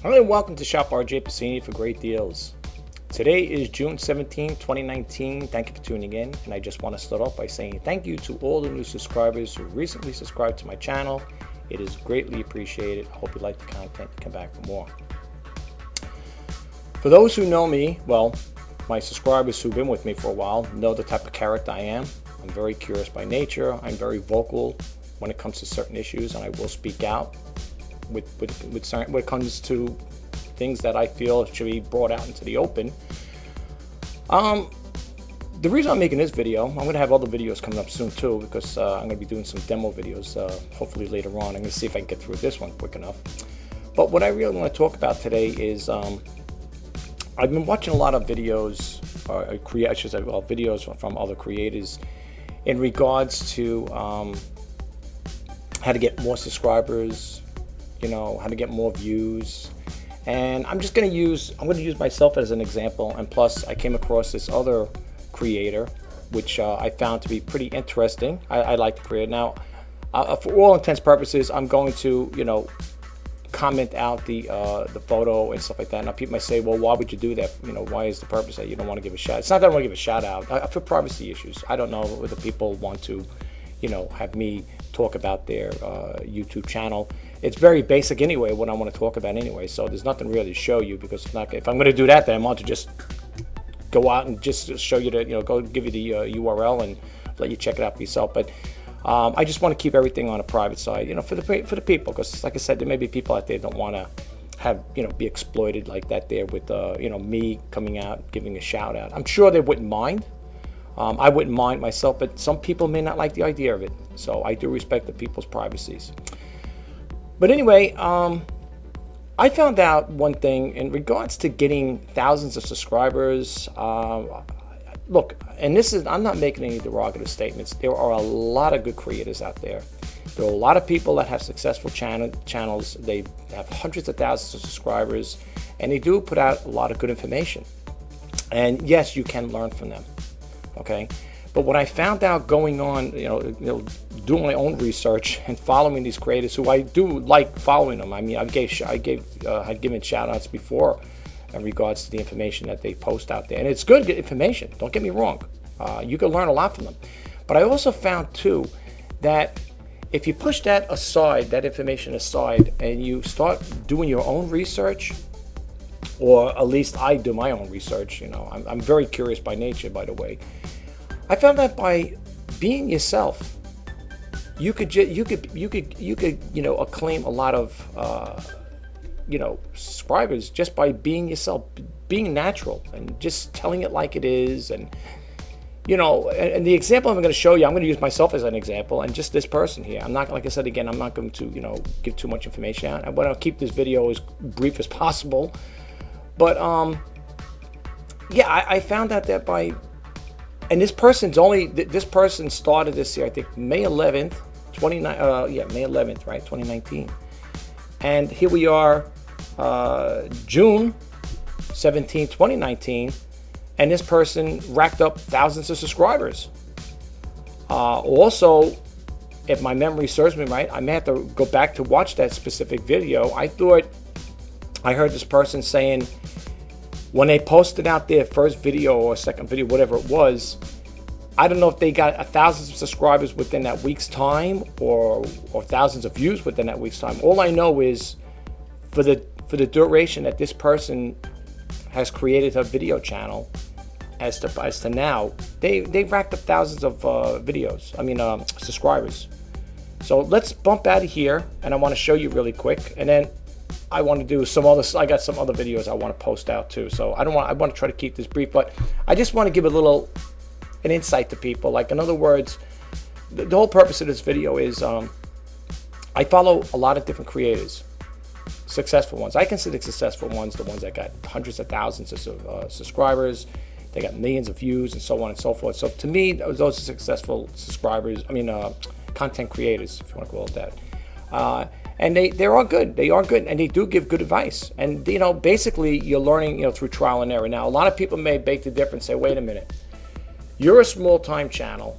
Hello and welcome to Shop RJ Pacini for great deals. Today is June 17, 2019. Thank you for tuning in. And I just want to start off by saying thank you to all the new subscribers who recently subscribed to my channel. It is greatly appreciated. I hope you like the content and come back for more. For those who know me, well, my subscribers who've been with me for a while know the type of character I am. I'm very curious by nature. I'm very vocal when it comes to certain issues, and I will speak out with certain, when it comes to things that I feel should be brought out into the open. The reason I'm making this video, I'm going to have other videos coming up soon too, because I'm going to be doing some demo videos hopefully later on. I'm going to see if I can get through this one quick enough. But what I really want to talk about today is I've been watching a lot of videos, videos from other creators in regards to how to get more subscribers, how to get more views. And I'm going to use myself as an example. And plus I came across this other creator, which I found to be pretty interesting. I like the creator. Now, for all intents and purposes, I'm going to, comment out the photo and stuff like that. Now people might say, well, why would you do that? Why is the purpose that you don't want to give a shout out? It's not that I want to give a shout out. For privacy issues. I don't know whether people want to, have me talk about their YouTube channel. It's very basic anyway, what I want to talk about anyway, so there's nothing really to show you, because if I'm going to do that, then I want to just go out and just show you go give you the URL and let you check it out for yourself. But I just want to keep everything on a private side, for the people, because like I said, there may be people out there that don't want to have be exploited like that there with me coming out giving a shout out. I'm sure they wouldn't mind. I wouldn't mind myself, but some people may not like the idea of it. So I do respect the people's privacies. But anyway, I found out one thing in regards to getting thousands of subscribers. Look, and I'm not making any derogative statements. There are a lot of good creators out there. There are a lot of people that have successful channels. They have hundreds of thousands of subscribers, and they do put out a lot of good information. And yes, you can learn from them. Okay, but what I found out going on, doing my own research and following these creators, who I do like following them. I mean, I'd given shout outs before in regards to the information that they post out there, and it's good information. Don't get me wrong. You can learn a lot from them. But I also found too that if you push that information aside, and you start doing your own research, or at least I do my own research. I'm very curious by nature, by the way. I found that by being yourself, you could acclaim a lot of subscribers just by being yourself, being natural, and just telling it like it is. And and the example I'm going to show you, I'm going to use myself as an example, and just this person here. I'm not, like I said again, I'm not going to give too much information out. I want to keep this video as brief as possible. But I found out that and this person started this year, I think May 11th, May 11th, right, 2019. And here we are, June 17, 2019, and this person racked up thousands of subscribers. Also, if my memory serves me right, I may have to go back to watch that specific video. I heard this person saying, when they posted out their first video or second video, whatever it was, I don't know if they got thousands of subscribers within that week's time, or thousands of views within that week's time. All I know is for the duration that this person has created a video channel, as to now, they racked up thousands of subscribers. So let's bump out of here, and I want to show you really quick, and then I want to do I got some other videos I want to post out too. So I want to try to keep this brief, but I just want to give an insight to people. Like, in other words, the whole purpose of this video is I follow a lot of different creators, successful ones. I consider successful ones the ones that got hundreds of thousands of subscribers. They got millions of views and so on and so forth. So to me, those are successful content creators, if you want to call it that. And they're all good. They are good, and they do give good advice. And basically, you're learning through trial and error. Now, a lot of people may bake the difference. Say, wait a minute, you're a small time channel.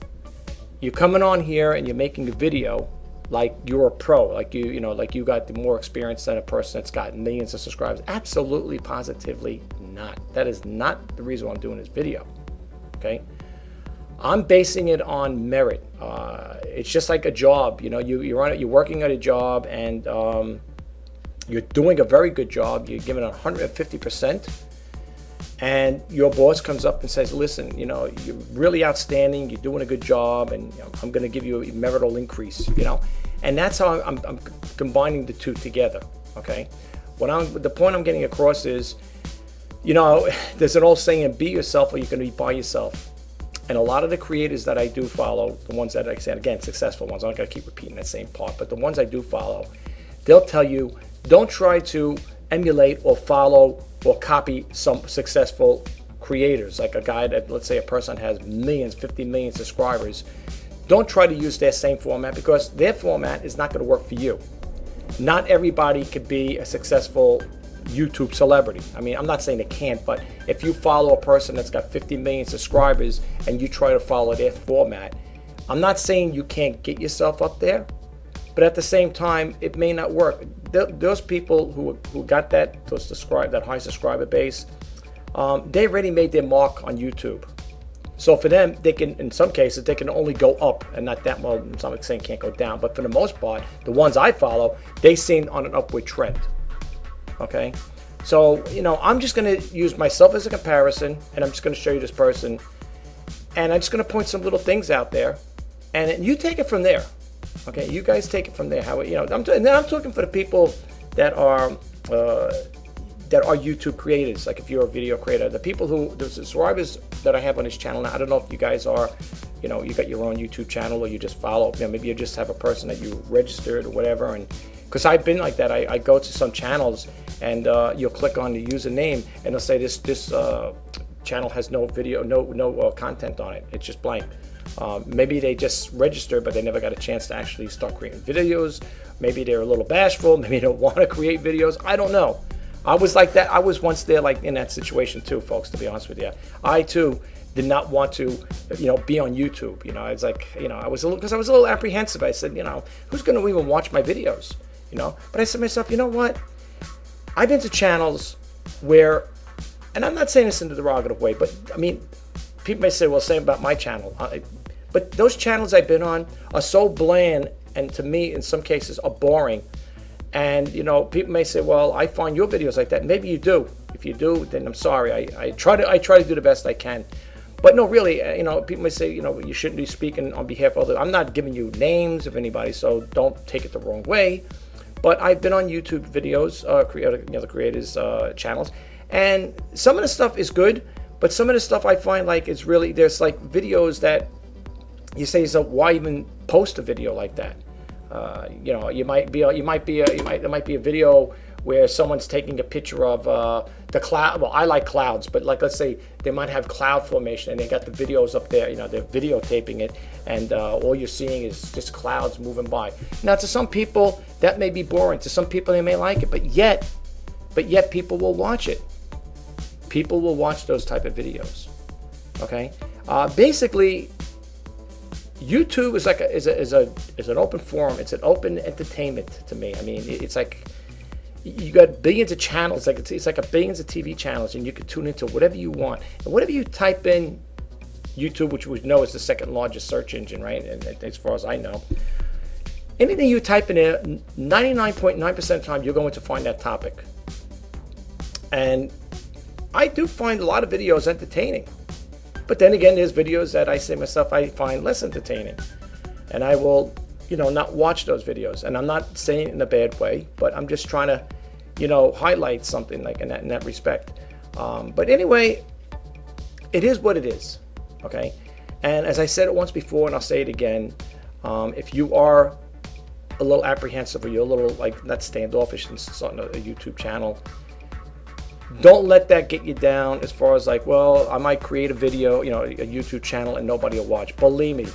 You're coming on here and you're making a video. like you're a pro, like like you got the more experience than a person that's got millions of subscribers. Absolutely, positively not. That is not the reason why I'm doing this video. Okay, I'm basing it on merit. It's just like a job. You're working at a job, and you're doing a very good job. You're giving 150%. And your boss comes up and says, listen, you're really outstanding, you're doing a good job, and I'm going to give you a marital increase, And that's how I'm combining the two together, okay? The point I'm getting across is, there's an old saying, be yourself or you're going to be by yourself. And a lot of the creators that I do follow, the ones that I said, again, successful ones, I'm not going to keep repeating that same part, but the ones I do follow, they'll tell you, don't try to emulate or follow or copy some successful creators, like a guy that, let's say a person has millions, 50 million subscribers. Don't try to use their same format, because their format is not going to work for you. Not everybody could be a successful YouTube celebrity. I mean, I'm not saying they can't, but if you follow a person that's got 50 million subscribers and you try to follow their format, I'm not saying you can't get yourself up there, but at the same time, it may not work. Those people who got that high subscriber base, they already made their mark on YouTube. So for them, they can, in some cases, they can only go up and not that well. Some extent, can't go down. But for the most part, the ones I follow, they seem on an upward trend. Okay, so I'm just going to use myself as a comparison, and I'm just going to show you this person, and I'm just going to point some little things out there, and you take it from there. Okay, you guys take it from there. And then I'm talking for the people that are YouTube creators. Like if you're a video creator, the subscribers that I have on this channel now. I don't know if you guys are, you got your own YouTube channel, or you just follow. Maybe you just have a person that you registered or whatever. And because I've been like that, I go to some channels and you'll click on the username and it'll say this channel has no video, no content on it. It's just blank. Maybe they just registered, but they never got a chance to actually start creating videos. Maybe they're a little bashful. Maybe they don't want to create videos. I don't know. I was like that. I was once there, like in that situation too, folks, to be honest with you. I too did not want to, be on YouTube. It's like, I was a little apprehensive. I said, who's going to even watch my videos? But I said to myself, you know what? I've been to channels where, and I'm not saying this in a derogative way, but I mean, people may say, well, same about my channel. But those channels I've been on are so bland, and to me, in some cases, are boring. And, people may say, well, I find your videos like that. Maybe you do. If you do, then I'm sorry. I try to do the best I can. But no, really, people may say, you shouldn't be speaking on behalf of others. I'm not giving you names of anybody, so don't take it the wrong way. But I've been on YouTube videos, the creators' channels, and some of the stuff is good. But some of the stuff I find like it's really, there's like videos that you say, so why even post a video like that? There might be a video where someone's taking a picture of the cloud. Well, I like clouds, but like let's say they might have cloud formation and they got the videos up there. They're videotaping it, and all you're seeing is just clouds moving by. Now, to some people that may be boring. To some people they may like it, but yet people will watch it. People will watch those type of videos. Okay, basically, YouTube is an open forum. It's an open entertainment to me. I mean, it's like you got billions of channels. It's like a billions of TV channels, and you can tune into whatever you want. And whatever you type in YouTube, which we know is the second largest search engine, right? And as far as I know, anything you type in there, 99.9% of the time you're going to find that topic. And I do find a lot of videos entertaining. But then again, there's videos that I say myself I find less entertaining. And I will, not watch those videos. And I'm not saying it in a bad way, but I'm just trying to, highlight something like in that respect. But anyway, it is what it is, okay? And as I said it once before, and I'll say it again, if you are a little apprehensive or you're a little, not standoffish in starting a YouTube channel, don't let that get you down as far as well, I might create a video, a YouTube channel and nobody will watch. Believe me,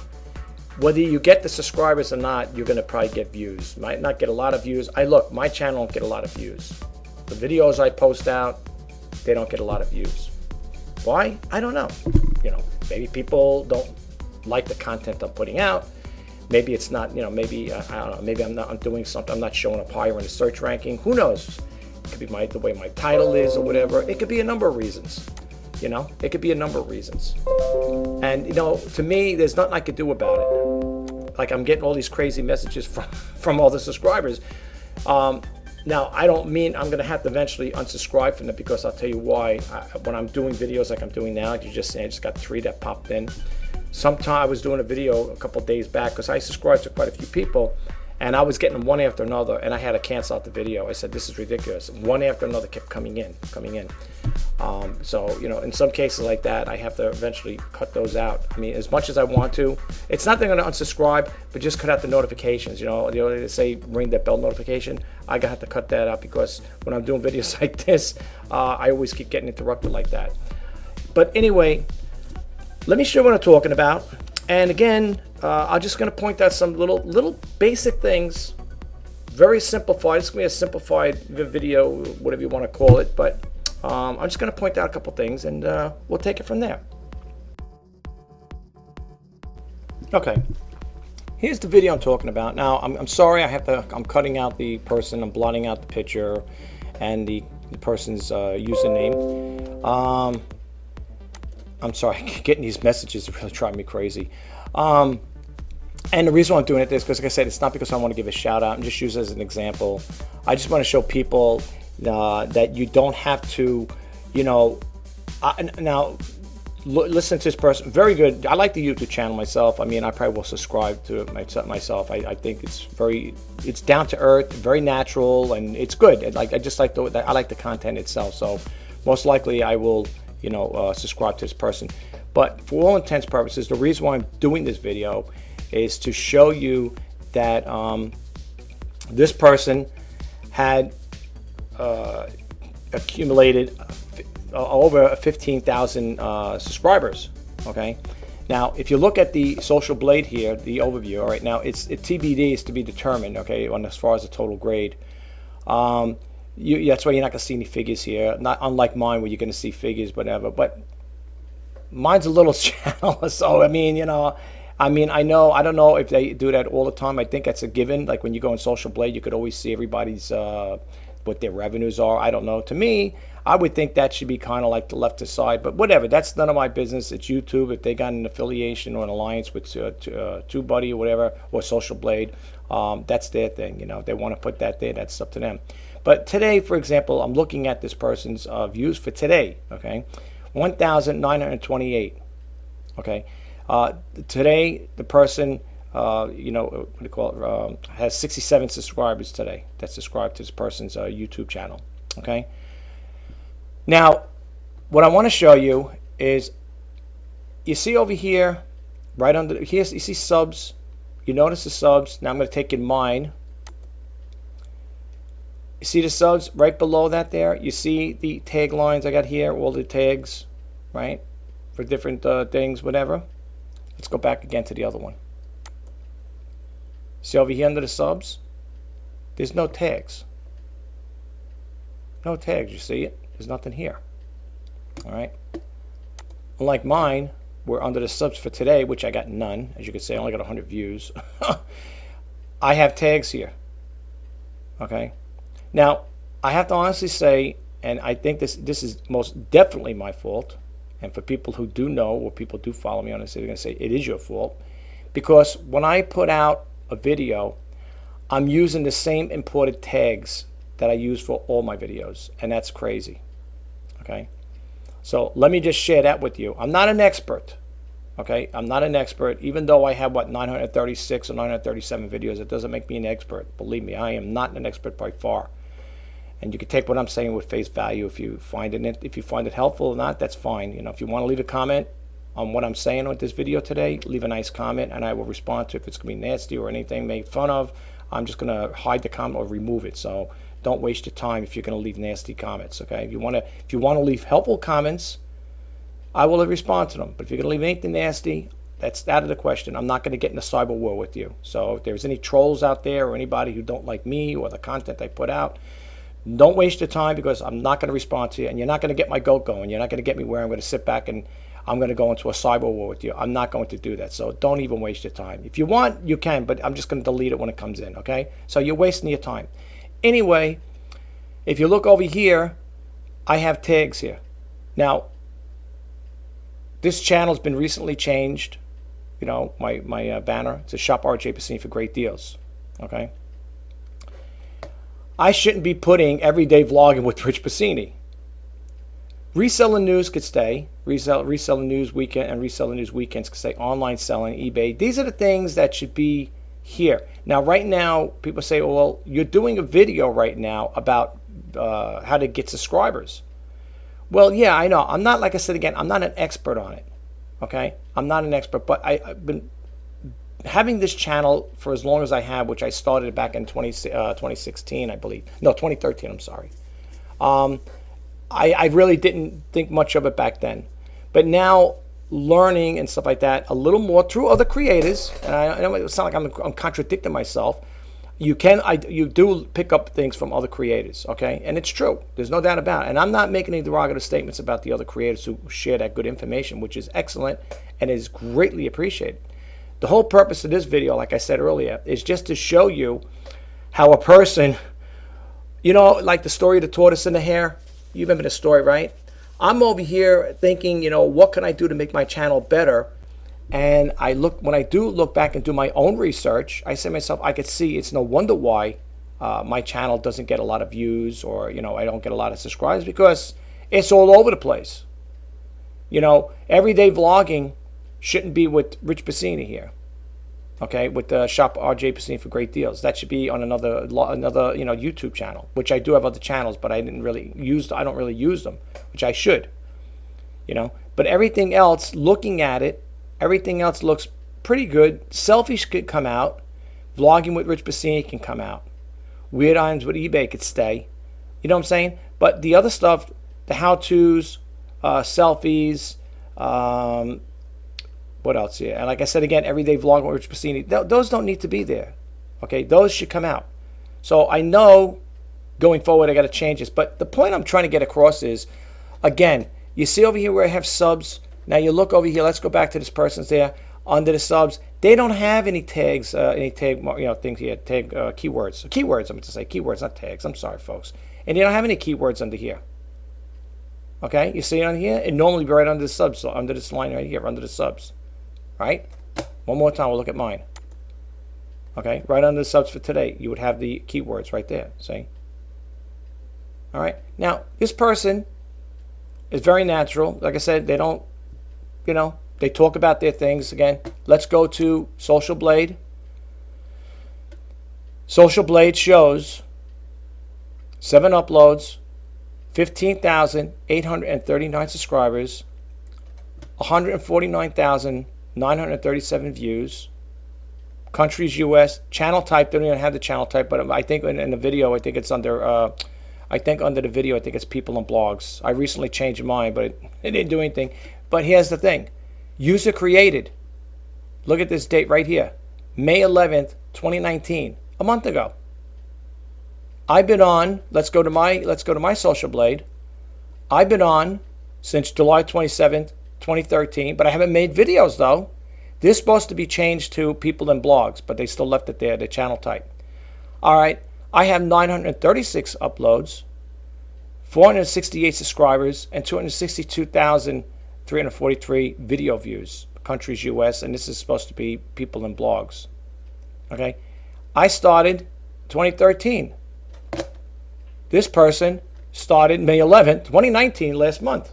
whether you get the subscribers or not, you're going to probably get views. Might not get a lot of views. My channel don't get a lot of views. The videos I post out, they don't get a lot of views. Why? I don't know. Maybe people don't like the content I'm putting out. Maybe it's not, maybe, I don't know, maybe I'm doing something, I'm not showing up higher in the search ranking. Who knows? It could be the way my title is or whatever. It could be a number of reasons. It could be a number of reasons. And, to me, there's nothing I could do about it. Like, I'm getting all these crazy messages from all the subscribers. Now, I don't mean I'm going to have to eventually unsubscribe from them, because I'll tell you why. When I'm doing videos like I'm doing now, like you just saying, I just got 3 that popped in. Sometime I was doing a video a couple days back, because I subscribed to quite a few people, and I was getting them one after another, and I had to cancel out the video. I said, this is ridiculous. One after another kept coming in. So, in some cases like that, I have to eventually cut those out. I mean, as much as I want to, it's not that I'm going to unsubscribe, but just cut out the notifications. They say ring that bell notification. I have to cut that out, because when I'm doing videos like this, I always keep getting interrupted like that. But anyway, let me show you what I'm talking about. And again, I'm just going to point out some little basic things. Very simplified. It's going to be a simplified video, whatever you want to call it. But I'm just going to point out a couple things, and we'll take it from there. Okay. Here's the video I'm talking about. Now, I'm sorry, I'm cutting out the person, I'm blotting out the picture and the person's username. I'm sorry, getting these messages really drive me crazy. And the reason why I'm doing it is because, like I said, it's not because I want to give a shout out. I'm just using it as an example. I just want to show people that you don't have to, now, listen to this person. Very good. I like the YouTube channel myself. I mean, I probably will subscribe to it myself. I think it's down to earth, very natural, and it's good. I just like I like the content itself. So most likely I will, subscribe to this person. But for all intents and purposes, the reason why I'm doing this video is to show you that this person had accumulated over 15,000 subscribers. Okay, now if you look at the Social Blade here, the overview, all right, now it's TBD, is to be determined, okay, on as far as the total grade. That's why you're not going to see any figures here, not unlike mine where you're going to see figures, whatever. But mine's a little channel, so I don't know if they do that all the time. I think that's a given. Like when you go in Social Blade, you could always see everybody's what their revenues are. I don't know. To me, I would think that should be kind of like the left side, but whatever. That's none of my business. It's YouTube. If they got an affiliation or an alliance with TubeBuddy or whatever, or Social Blade, that's their thing. If they want to put that there, that's up to them. But today, for example, I'm looking at this person's views for today. Okay, 1,928. Okay, today the person, what do you call it, has 67 subscribers today. That's subscribed to this person's YouTube channel. Okay. Now, what I want to show you is, you see over here, right under here, you see subs. You notice the subs. Now I'm going to take in mine. You see the subs right below that there? You see the tag lines I got here, all the tags, right? For different things, whatever. Let's go back again to the other one. See over here under the subs? There's no tags. No tags, you see it? There's nothing here. All right. Unlike mine, we're under the subs for today, which I got none. As you can see, I only got 100 views. I have tags here. Okay. Now, I have to honestly say, and I think this is most definitely my fault, and for people who do know, or people do follow me on this, they're going to say it is your fault, because when I put out a video, I'm using the same imported tags that I use for all my videos, and that's crazy. Okay, so let me just share that with you. I'm not an expert. Okay, I'm not an expert, even though I have 936 or 937 videos. It doesn't make me an expert. Believe me, I am not an expert by far. And you can take what I'm saying with face value. If you find it helpful or not, that's fine. If you want to leave a comment on what I'm saying with this video today, leave a nice comment, and I will respond to it. If it's going to be nasty or anything made fun of, I'm just going to hide the comment or remove it. So don't waste your time if you're going to leave nasty comments. Okay, if you want to leave helpful comments, I will respond to them. But if you're going to leave anything nasty, that's out of the question. I'm not going to get in a cyber war with you. So if there's any trolls out there or anybody who don't like me or the content I put out, don't waste your time, because I'm not going to respond to you, and you're not going to get my goat going. You're not going to get me where I'm going to sit back and I'm going to go into a cyber war with you. I'm not going to do that. So don't even waste your time. If you want, you can, but I'm just going to delete it when it comes in, okay? So you're wasting your time. Anyway, if you look over here, I have tags here. Now, this channel's been recently changed. You know, my banner to Shop RJ Pacini for great deals, okay? I shouldn't be putting everyday vlogging with Rich Pacini. Reselling news could stay. Reselling news weekend and reselling news weekends could stay. Online selling, eBay. These are the things that should be here. Now, right now, people say, well, you're doing a video right now about how to get subscribers. Well, yeah, I know. I'm not, like I said again, I'm not an expert on it. Okay? I'm not an expert, but I've been having this channel for as long as I have, which I started back in 2016, I believe. No, 2013, I'm sorry. I really didn't think much of it back then. But now, learning and stuff like that, a little more through other creators, and I know it sounds like I'm contradicting myself. You do pick up things from other creators, okay? And it's true. There's no doubt about it. And I'm not making any derogatory statements about the other creators who share that good information, which is excellent and is greatly appreciated. The whole purpose of this video, like I said earlier, is just to show you how a person, you know, like the story of the tortoise and the hare. You remember the story, right? I'm over here thinking, you know, what can I do to make my channel better? And when I do look back and do my own research, I say to myself, I could see it's no wonder why my channel doesn't get a lot of views, or, you know, I don't get a lot of subscribers, because it's all over the place. You know, everyday vlogging shouldn't be with Rich Pacini here. Okay, with the Shop RJ Pacini for great deals. That should be on another you know, YouTube channel, which I do have other channels, but I don't really use them, which I should. You know, but everything else, looking at it, everything else looks pretty good. Selfies could come out. Vlogging with Rich Pacini can come out. Weird Items with eBay could stay. You know what I'm saying? But the other stuff, the how-tos, selfies, what else here? And like I said again, everyday vlog with Rich Pacini, those don't need to be there. Okay, those should come out. So I know going forward I got to change this. But the point I'm trying to get across is, again, you see over here where I have subs. Now you look over here. Let's go back to this person's there under the subs. They don't have any tags, any tag, you know, things here, tag keywords. Keywords, I'm going to say keywords, not tags. I'm sorry, folks. And they don't have any keywords under here. Okay, you see it on here? It normally be right under the subs, so under this line right here, under the subs. Right? One more time, we'll look at mine. Okay, right under the subs for today, you would have the keywords right there. See? All right. Now, this person is very natural. Like I said, they don't, you know, they talk about their things. Again, let's go to Social Blade. Social Blade shows 7 uploads, 15,839 subscribers, 149,937 views. Countries US. Channel type, they don't even have the channel type, but I think in the video, I think it's under, under the video, I think it's people and blogs. I recently changed mine, but it didn't do anything. But here's the thing. User created. Look at this date right here. May 11th, 2019. A month ago. I've been on, let's go to my Social Blade. I've been on since July 27th, 2013, but I haven't made videos though. This is supposed to be changed to people and blogs, but they still left it there, the channel type. All right, I have 936 uploads, 468 subscribers, and 262,343 video views. Countries US, and this is supposed to be people and blogs. Okay, I started 2013. This person started May 11th, 2019, last month.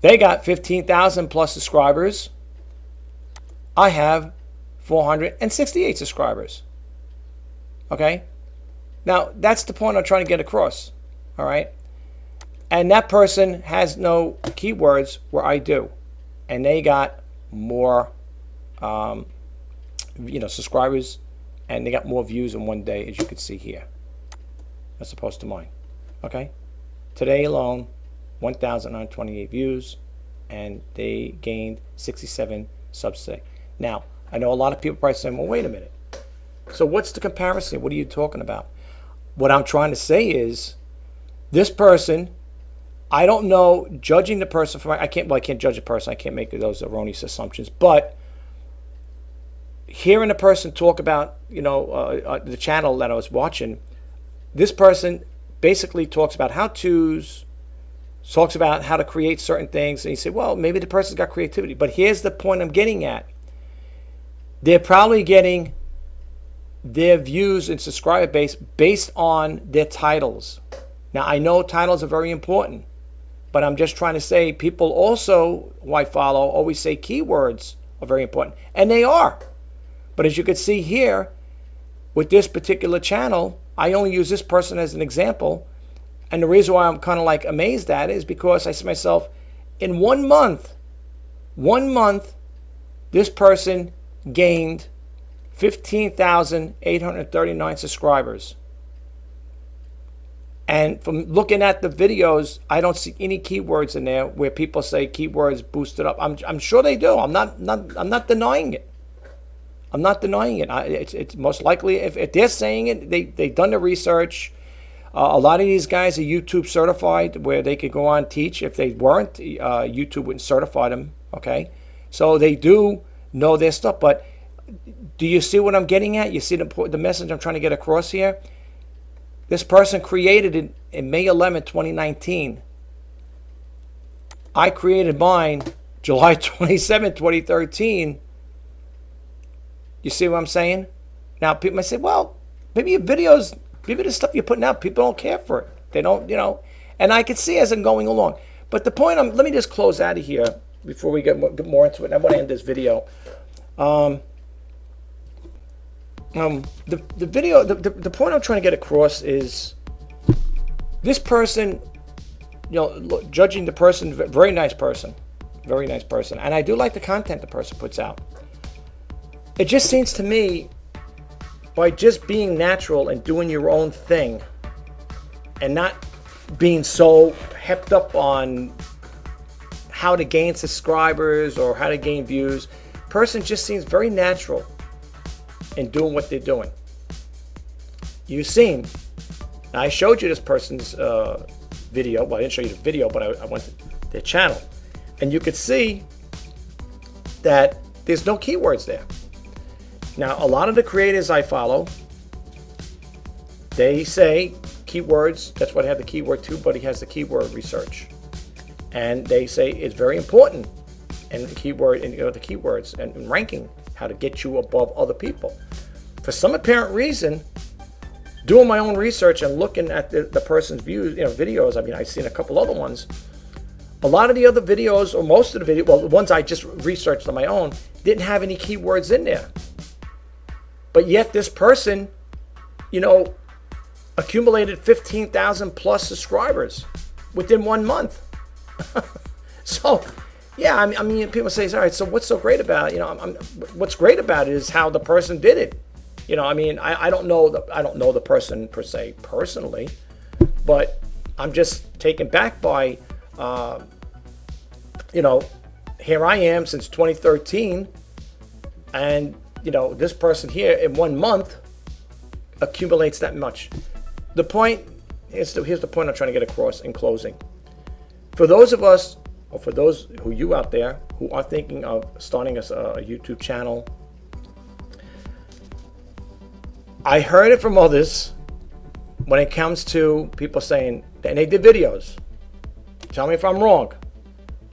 They got 15,000 plus subscribers. I have 468 subscribers. Okay? Now, that's the point I'm trying to get across. All right? And that person has no keywords where I do. And they got more subscribers, and they got more views in one day, as you can see here, as opposed to mine. Okay? Today alone, 1,928 views, and they gained 67 subs today. Now, I know a lot of people probably saying, well, wait a minute. So what's the comparison? What are you talking about? What I'm trying to say is, this person I don't know, judging the person for I can't judge a person. I can't make those erroneous assumptions. But hearing a person talk about, the channel that I was watching, this person basically talks about how-tos, talks about how to create certain things, and you say, well, maybe the person's got creativity. But here's the point I'm getting at. They're probably getting their views and subscriber base based on their titles. Now, I know titles are very important, but I'm just trying to say people also, who I follow, always say keywords are very important. And they are. But as you can see here, with this particular channel, I only use this person as an example. And the reason why I'm kind of like amazed at it is because I see myself, in 1 month, this person gained 15,839 subscribers. And from looking at the videos, I don't see any keywords in there where people say keywords boosted up. I'm sure they do. I'm not denying it. I'm not denying it. It's most likely, if they're saying it, they've done the research. A lot of these guys are YouTube certified, where they could go on and teach. If they weren't, YouTube wouldn't certify them. Okay, so they do know their stuff. But do you see what I'm getting at? You see the message I'm trying to get across here? This person created it in May 11, 2019. I created mine July 27, 2013. You see what I'm saying? Now, people might say, well, maybe your videos, maybe the stuff you're putting out, people don't care for it. They don't, and I can see as I'm going along. But the point, let me just close out of here before we get more into it. I want to end this video. The video, the point I'm trying to get across is this person, judging the person, very nice person, and I do like the content the person puts out. It just seems to me, by just being natural and doing your own thing, and not being so hepped up on how to gain subscribers or how to gain views, person just seems very natural in doing what they're doing. You seen, I showed you this person's video. Well, I didn't show you the video, but I went to their channel, and you could see that there's no keywords there. Now, a lot of the creators I follow, they say keywords. That's why I have the keyword too, but he has the keyword research, and they say it's very important, and the keyword, and the keywords and ranking, how to get you above other people. For some apparent reason, doing my own research and looking at the person's views, videos. I mean, I've seen a couple other ones. A lot of the other videos, or most of the videos, well, the ones I just researched on my own, didn't have any keywords in there. But yet this person, accumulated 15,000 plus subscribers within 1 month. So, yeah, I mean, people say, all right, so what's so great about it? What's great about it is how the person did it. I don't know the person per se personally, but I'm just taken back by, here I am since 2013, and this person here in 1 month accumulates that much. The point here's the point I'm trying to get across in closing. For those of us, or for those you out there who are thinking of starting a YouTube channel, I heard it from others when it comes to people saying, and they did videos. Tell me if I'm wrong.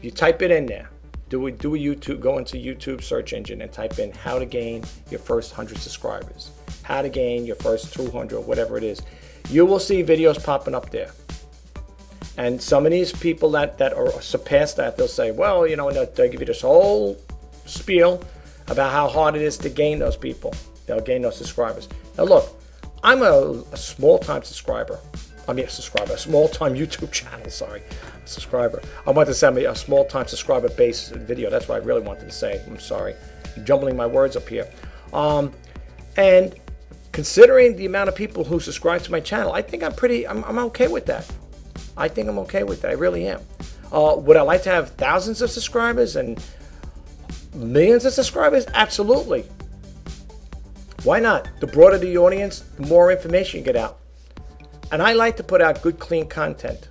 You type it in there. Do a YouTube, go into YouTube search engine and type in how to gain your first 100 subscribers, how to gain your first 200, or whatever it is. You will see videos popping up there. And some of these people that are surpassed that, they'll say, well, they'll give you this whole spiel about how hard it is to gain those people. They'll gain those subscribers. Now look, I'm a small-time subscriber. A small-time YouTube channel, subscriber. I wanted to say a small-time subscriber-based video. That's what I really wanted to say. I'm sorry. I'm jumbling my words up here. And considering the amount of people who subscribe to my channel, I think I'm okay with that. I think I'm okay with that. I really am. Would I like to have thousands of subscribers and millions of subscribers? Absolutely. Why not? The broader the audience, the more information you get out. And I like to put out good, clean content.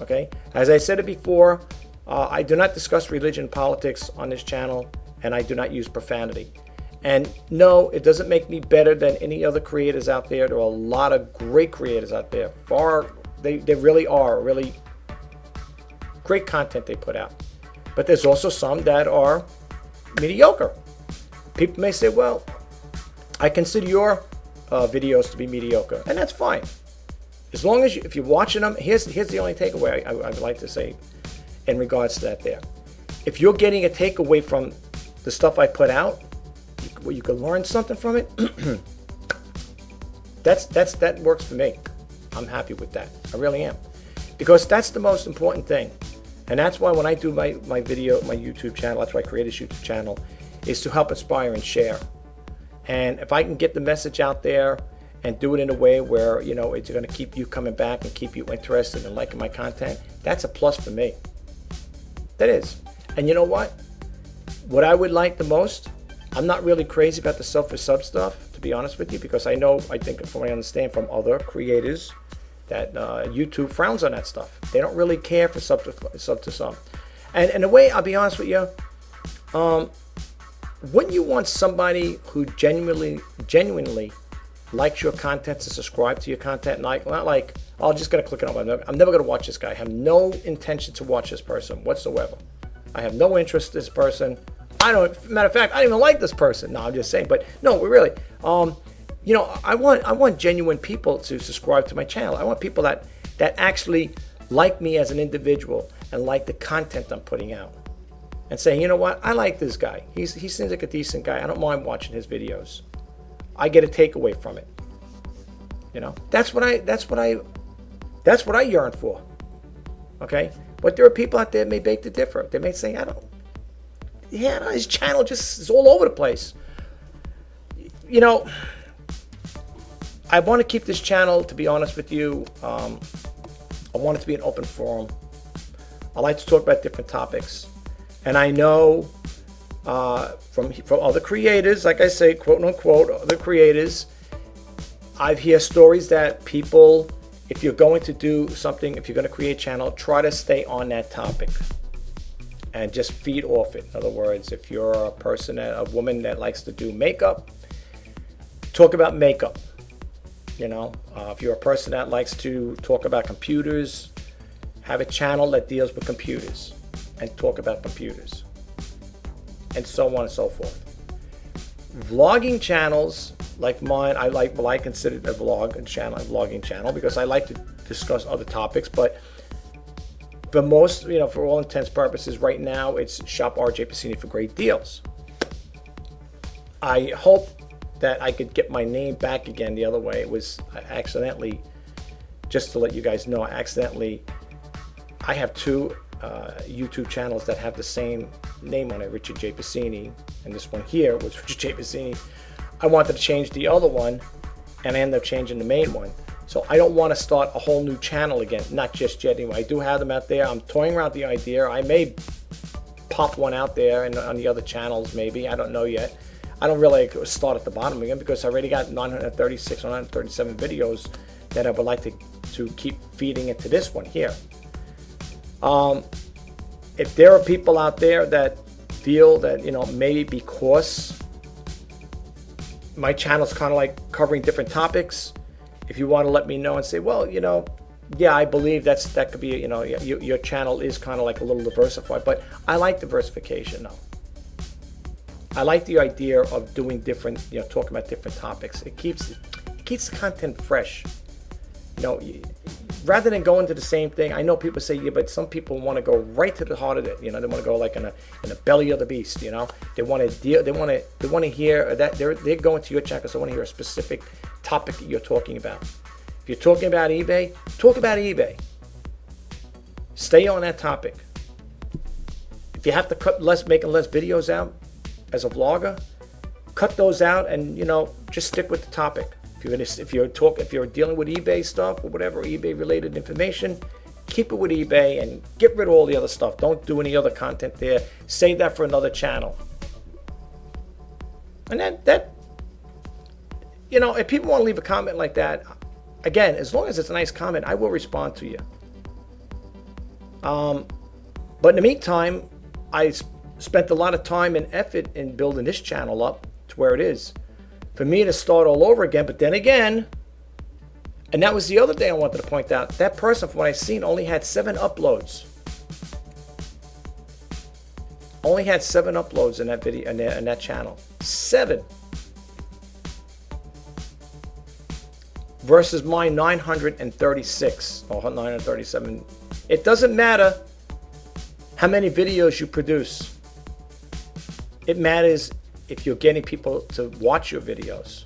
Okay, as I said it before, I do not discuss religion and politics on this channel, and I do not use profanity. And no, it doesn't make me better than any other creators out there. There are a lot of great creators out there. They really are really great content they put out. But there's also some that are mediocre. People may say, well, I consider your videos to be mediocre, and that's fine. As long as if you're watching them, here's the only takeaway I would like to say in regards to that there. If you're getting a takeaway from the stuff I put out, where you can learn something from it, that works for me. I'm happy with that. I really am. Because that's the most important thing. And that's why when I do my YouTube channel, that's why I created this YouTube channel, is to help inspire and share. And if I can get the message out there and do it in a way where, you know, it's going to keep you coming back and keep you interested and liking my content, that's a plus for me. That is. And you know what? What I would like the most, I'm not really crazy about the sub-for-sub stuff, to be honest with you, because I think from what I understand from other creators, that YouTube frowns on that stuff. They don't really care for sub to sub. And in a way, I'll be honest with you, wouldn't you want somebody who genuinely likes your content to subscribe to your content? Not like, oh, I'm just going to click it on. I'm never going to watch this guy. I have no intention to watch this person whatsoever. I have no interest in this person. Matter of fact, I don't even like this person. No, I'm just saying. But no, really, you know, I want genuine people to subscribe to my channel. I want people that actually like me as an individual and like the content I'm putting out, and saying, you know what, I like this guy. He seems like a decent guy. I don't mind watching his videos. I get a takeaway from it. You know, that's what I yearn for. Okay, but there are people out there that may beg to differ. They may say, his channel just is all over the place. You know, I want to keep this channel, to be honest with you, I want it to be an open forum. I like to talk about different topics. And I know from other creators, like I say, quote unquote, other creators, I've heard stories that people, if you're going to do something, if you're going to create a channel, try to stay on that topic and just feed off it. In other words, if you're a woman that likes to do makeup, talk about makeup. You know, if you're a person that likes to talk about computers, have a channel that deals with computers and talk about computers, and so on and so forth. Vlogging channels like mine, I consider a vlogging channel because I like to discuss other topics, but for most, you know, for all intents and purposes, right now it's Shop RJ Pacini for great deals. I hope that I could get my name back again the other way. It was accidentally, just to let you guys know, I have two YouTube channels that have the same name on it, Richard J. Pacini, and this one here was Richard J. Pacini. I wanted to change the other one, and I ended up changing the main one. So I don't want to start a whole new channel again, not just yet anyway. I do have them out there. I'm toying around the idea. I may pop one out there and on the other channels maybe. I don't know yet. I don't really start at the bottom again because I already got 936 or 937 videos that I would like to keep feeding into this one here. If there are people out there that feel that, you know, maybe because my channel's kind of like covering different topics, if you want to let me know and say, well, you know, yeah, I believe that could be, you know, your channel is kind of like a little diversified, but I like diversification though. I like the idea of doing different, you know, talking about different topics. It keeps the content fresh. You know, rather than going to the same thing. I know people say, yeah, but some people want to go right to the heart of it. You know, they want to go like in the belly of the beast. You know, they want to deal. They want to hear that they're going to your channel because they want to hear a specific topic that you're talking about. If you're talking about eBay, talk about eBay. Stay on that topic. If you have to making less videos out as a vlogger, cut those out and, you know, just stick with the topic. If you're dealing with eBay stuff or whatever, eBay related information, keep it with eBay and get rid of all the other stuff. Don't do any other content there. Save that for another channel. And that you know, if people want to leave a comment like that, again, as long as it's a nice comment, I will respond to you. But in the meantime, I spent a lot of time and effort in building this channel up to where it is. For me to start all over again, but then again, and that was the other thing I wanted to point out, that person, from what I've seen, only had 7 uploads. Only had 7 uploads in that video, in that channel. 7. Versus my 936 or 937. It doesn't matter how many videos you produce. It matters if you're getting people to watch your videos.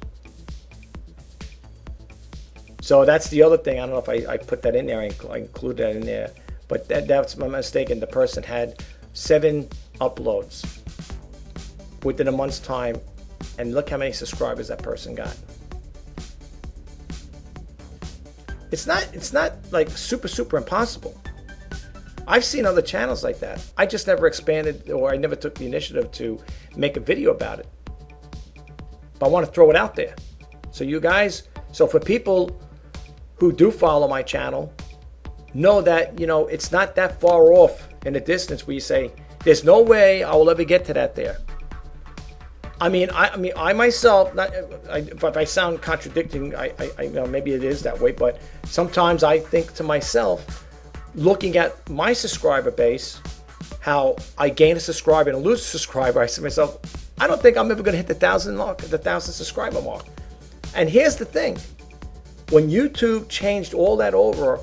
So that's the other thing. I don't know if I put that in there. I include that in there. But that's my mistake. And the person had 7 uploads within a month's time. And look how many subscribers that person got. It's not like super impossible. I've seen other channels like that. I just never expanded, or I never took the initiative to make a video about it. But I want to throw it out there. So you guys, so for people who do follow my channel, know that, you know, it's not that far off in the distance where you say, there's no way I will ever get to that there. I mean, I myself, if I sound contradicting, I you know, maybe it is that way, but sometimes I think to myself, looking at my subscriber base, how I gain a subscriber and lose a subscriber, I say to myself, I don't think I'm ever going to hit the 1,000 mark, the 1,000 subscriber mark. And here's the thing: when YouTube changed all that over,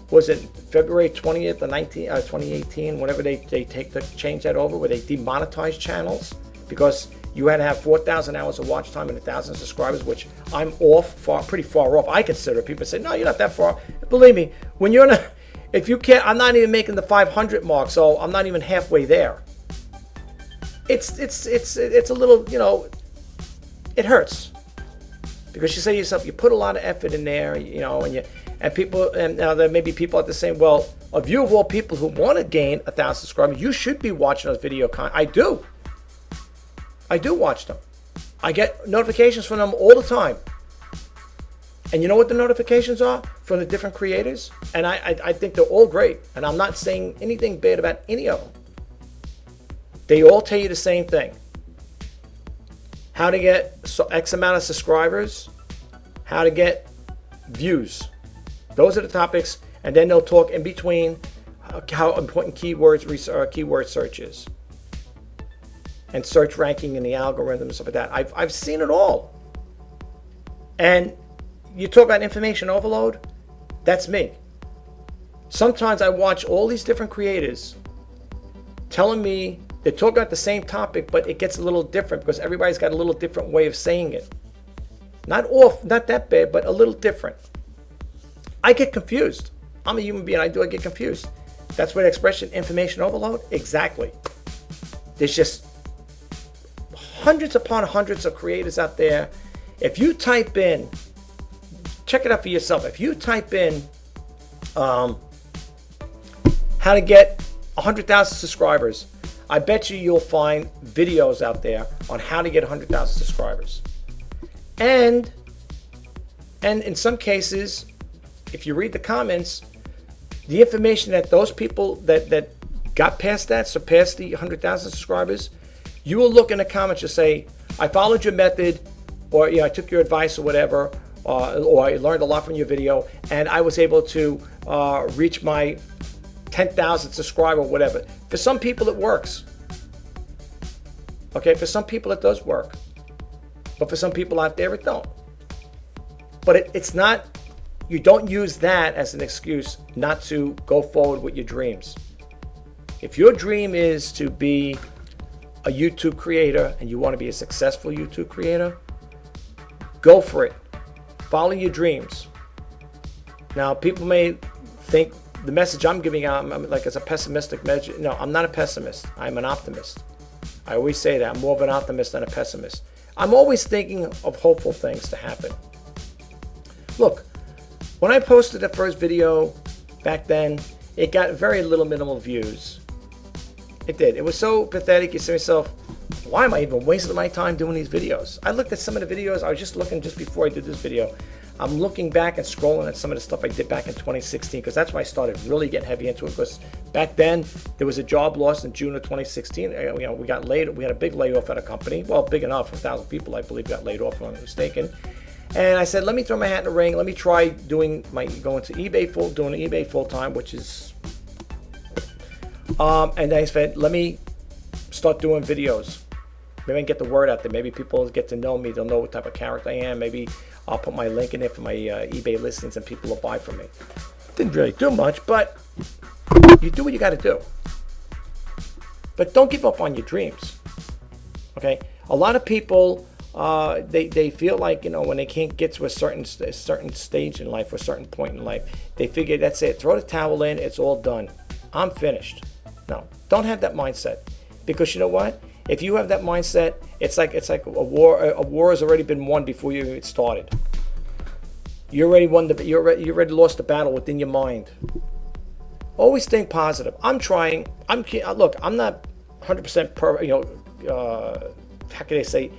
was it February 20th or 2018, whenever they change that over, where they demonetize channels because you had to have 4,000 hours of watch time and 1,000 subscribers, which I'm pretty far off. I consider. People say, no, you're not that far. Believe me, when you're not, if you can't, I'm not even making the 500 mark, so I'm not even halfway there. It's a little, you know, it hurts because you say to yourself, you put a lot of effort in there, you know, and people, and now there may be people out there saying, well, of you of all people who want to gain 1,000 subscribers, you should be watching those video content. I do watch them. I get notifications from them all the time. And you know what the notifications are? From the different creators? And I think they're all great. And I'm not saying anything bad about any of them. They all tell you the same thing. How to get X amount of subscribers. How to get views. Those are the topics. And then they'll talk in between how important keyword search is. And search ranking and the algorithm and stuff like that. I've seen it all. And you talk about information overload, that's me. Sometimes I watch all these different creators telling me they talk about the same topic, but it gets a little different because everybody's got a little different way of saying it. Not that bad, but a little different. I get confused. I'm a human being. I get confused. That's where the expression information overload, exactly. There's just hundreds upon hundreds of creators out there. If you type in, check it out for yourself. If you type in how to get 100,000 subscribers, I bet you'll find videos out there on how to get 100,000 subscribers. And in some cases, if you read the comments, the information that those people that got past that, surpassed the 100,000 subscribers, you will look in the comments and say, I followed your method, or I took your advice or whatever, or I learned a lot from your video, and I was able to reach my 10,000 subscriber, whatever. For some people, it works. Okay, for some people, it does work. But for some people out there, it don't. But it's not, you don't use that as an excuse not to go forward with your dreams. If your dream is to be a YouTube creator and you want to be a successful YouTube creator, go for it. Follow your dreams. Now, people may think the message I'm giving out, I'm like, it's a pessimistic message. No, I'm not a pessimist. I'm an optimist. I always say that. I'm more of an optimist than a pessimist. I'm always thinking of hopeful things to happen. Look, when I posted the first video back then, it got very minimal views. It did. It was so pathetic. You say to yourself, why am I even wasting my time doing these videos? I looked at some of the videos. I was just looking just before I did this video. I'm looking back and scrolling at some of the stuff I did back in 2016, because that's when I started really getting heavy into it. Because back then there was a job loss in June of 2016. We got laid. We had a big layoff at a company. Well, big enough, 1,000 people, I believe, got laid off, if I'm not mistaken. And I said, let me throw my hat in the ring. Let me try going to eBay doing eBay full time, which is. And I said, let me start doing videos. Maybe I can get the word out there. Maybe people get to know me. They'll know what type of character I am. Maybe I'll put my link in there for my eBay listings and people will buy from me. Didn't really do much, but you do what you got to do. But don't give up on your dreams. Okay? A lot of people, they feel like, when they can't get to a certain stage in life or a certain point in life, they figure that's it. Throw the towel in. It's all done. I'm finished. No, don't have that mindset. Because you know what? If you have that mindset, it's like a war. A war has already been won before you even started. You already won you already lost the battle within your mind. Always think positive. I'm trying. Look. I'm not 100% how can I say?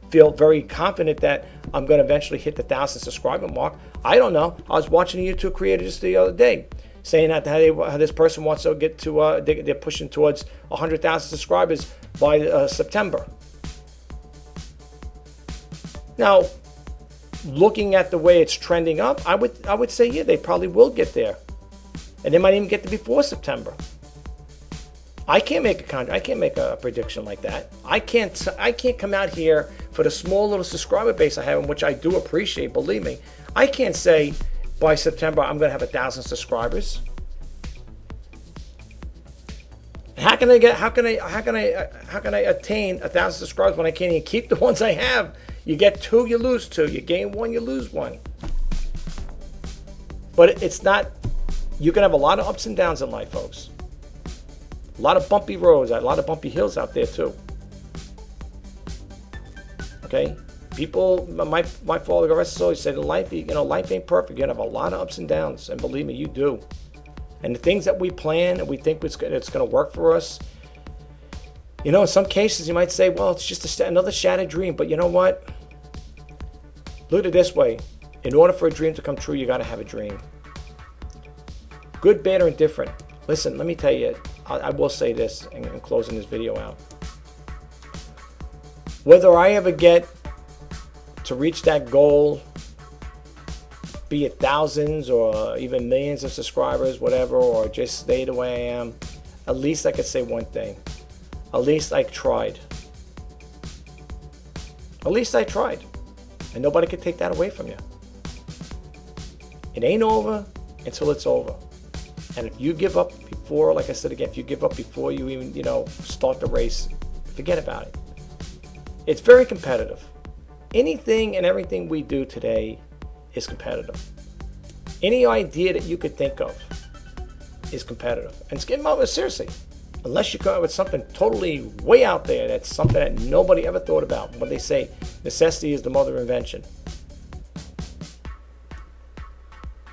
Feel very confident that I'm going to eventually hit the 1,000 subscriber mark. I don't know. I was watching a YouTube creator just the other day, saying that how this person wants to get to, they're pushing towards 100,000 subscribers by September. Now, looking at the way it's trending up, I would say, yeah, they probably will get there, and they might even get there before September. I can't make a prediction like that. I can't come out here for the small little subscriber base I have, and which I do appreciate. Believe me, I can't say by September I'm going to have 1,000 subscribers. How can I attain 1,000 subscribers when I can't even keep the ones I have? You get 2, you lose 2. You gain 1, you lose 1. But it's not. You can have a lot of ups and downs in life, folks. A lot of bumpy roads, a lot of bumpy hills out there too. Okay, people. My father, the rest always said, life ain't perfect. You're gonna have a lot of ups and downs, and believe me, you do. And the things that we plan and we think it's going to work for us, in some cases you might say, well, it's just another shattered dream. But you know what? Look at it this way. In order for a dream to come true, you got to have a dream. Good, bad, or indifferent. Listen, let me tell you, I will say this in closing this video out. Whether I ever get to reach that goal, be it thousands or even millions of subscribers, whatever, or just stay the way I am, at least I could say one thing. At least I tried. At least I tried. And nobody can take that away from you. It ain't over until it's over. And if you give up before, like I said again, if you give up before you even, start the race, forget about it. It's very competitive. Anything and everything we do today is competitive. Any idea that you could think of is competitive. And seriously, unless you come up with something totally way out there, that's something that nobody ever thought about. When they say necessity is the mother of invention.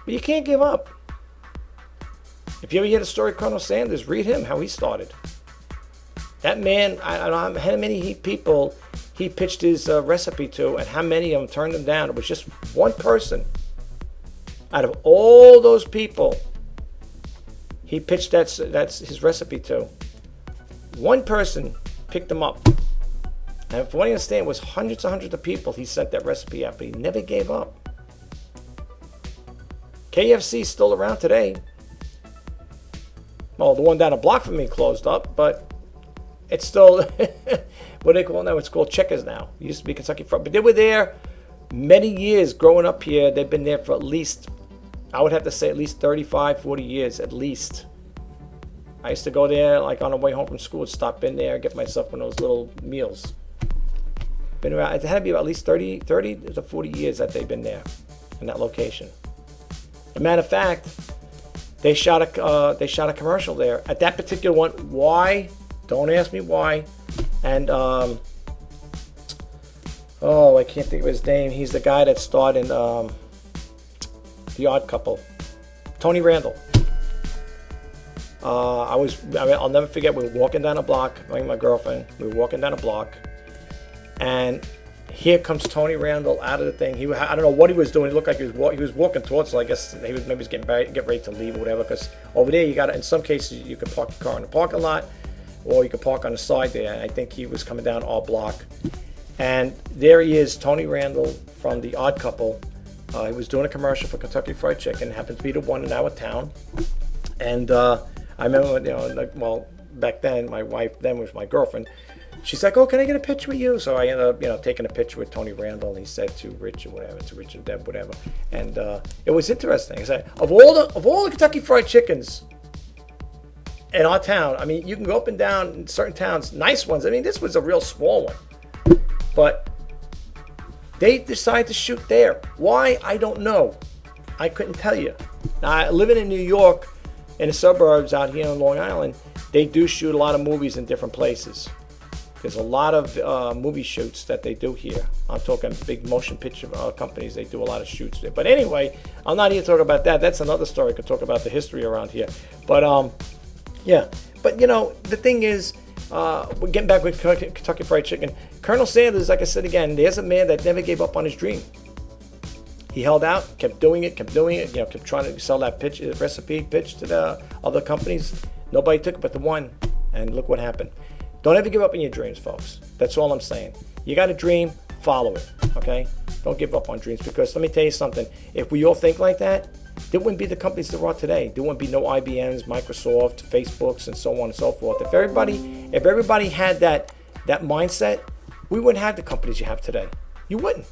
But you can't give up. If you ever hear the story of Colonel Sanders, read him, how he started. That man, I don't know how many people he pitched his recipe to, and how many of them turned him down. It was just one person. Out of all those people he pitched that's his recipe to, one person picked him up. And from what I understand, it was hundreds and hundreds of people he sent that recipe out, but he never gave up. KFC is still around today. Well, the one down the block from me closed up, but it's still, what do they call it now? It's called Checkers now. It used to be Kentucky Fried, but they were there many years growing up here. They've been there for at least, I would have to say at least 35, 40 years at least. I used to go there like on the way home from school, stop in there, get myself one of those little meals. Been around, it had to be about at least 30 to 40 years that they've been there in that location. As a matter of fact, they shot a commercial there at that particular one. Why? Don't ask me why. And I can't think of his name. He's the guy that starred in The Odd Couple. Tony Randall. I'll never forget. We were walking down a block. Me and my girlfriend. We were walking down a block, and here comes Tony Randall out of the thing. I don't know what he was doing. It looked like he was walking towards. So I guess he was maybe getting ready to leave or whatever. Because over there, you got in some cases you could park your car in the parking lot, or you could park on the side there. And I think he was coming down our block, and there he is, Tony Randall from The Odd Couple. He was doing a commercial for Kentucky Fried Chicken. Happened to be the one in our town, and I remember, back then my wife then was my girlfriend. She's like, "Oh, can I get a picture with you?" So I ended up, taking a picture with Tony Randall. And he said to Rich or whatever, to Rich and Deb, whatever. And it was interesting. He said, of all the Kentucky Fried Chickens in our town, I mean, you can go up and down in certain towns, nice ones. I mean, this was a real small one, but they decided to shoot there. Why? I don't know. I couldn't tell you. Now, living in New York, in the suburbs out here on Long Island, they do shoot a lot of movies in different places. There's a lot of movie shoots that they do here. I'm talking big motion picture companies. They do a lot of shoots there. But anyway, I'm not here to talk about that. That's another story. I could talk about the history around here. But yeah. But the thing is, we're getting back with Kentucky Fried Chicken. Colonel Sanders, like I said again, there's a man that never gave up on his dream. He held out, kept doing it, kept trying to sell that recipe pitch to the other companies. Nobody took it but the one. And look what happened. Don't ever give up on your dreams, folks. That's all I'm saying. You got a dream, follow it, okay? Don't give up on dreams, because let me tell you something. If we all think like that, there wouldn't be the companies there are today. There wouldn't be no IBMs, Microsoft, Facebooks, and so on and so forth. If everybody had that mindset, we wouldn't have the companies you have today. You wouldn't.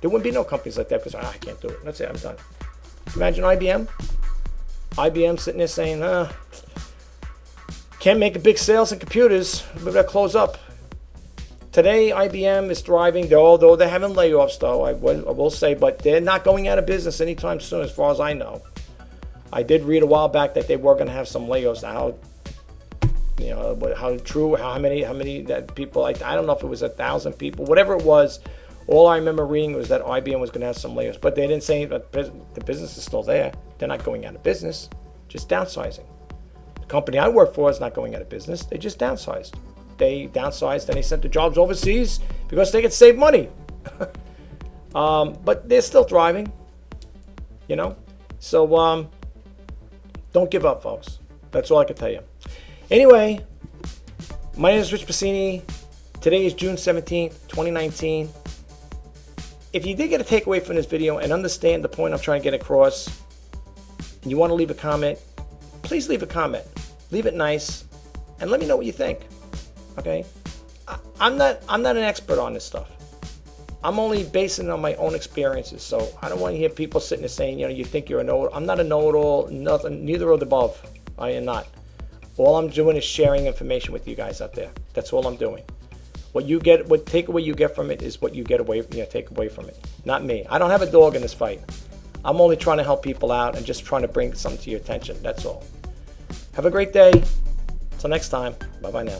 There wouldn't be no companies like that because I can't do it. That's it, I'm done. Imagine IBM. IBM sitting there saying, can't make a big sales in computers. We better close up. Today, IBM is thriving, although they're having layoffs, though, I will say, but they're not going out of business anytime soon, as far as I know. I did read a while back that they were going to have some layoffs. Now, how true, how many that people, I don't know if it was 1,000 people, whatever it was. All I remember reading was that IBM was going to have some layoffs, but they didn't say that the business is still there. They're not going out of business, just downsizing. The company I work for is not going out of business. They just downsized. They downsized and they sent the jobs overseas because they could save money. But they're still thriving, So don't give up, folks. That's all I can tell you. Anyway, my name is Rich Bassini. Today is June 17th, 2019. If you did get a takeaway from this video and understand the point I'm trying to get across, and you want to leave a comment, please leave a comment. Leave it nice, and let me know what you think. Okay? I'm not an expert on this stuff. I'm only basing it on my own experiences. So I don't want to hear people sitting there saying, you think you're a know-it-all. I'm not a know-it-all. Nothing. Neither of the above. I am not. All I'm doing is sharing information with you guys out there. That's all I'm doing. What takeaway you get from it is what you take away from it. Not me. I don't have a dog in this fight. I'm only trying to help people out and just trying to bring something to your attention. That's all. Have a great day. Until next time. Bye-bye now.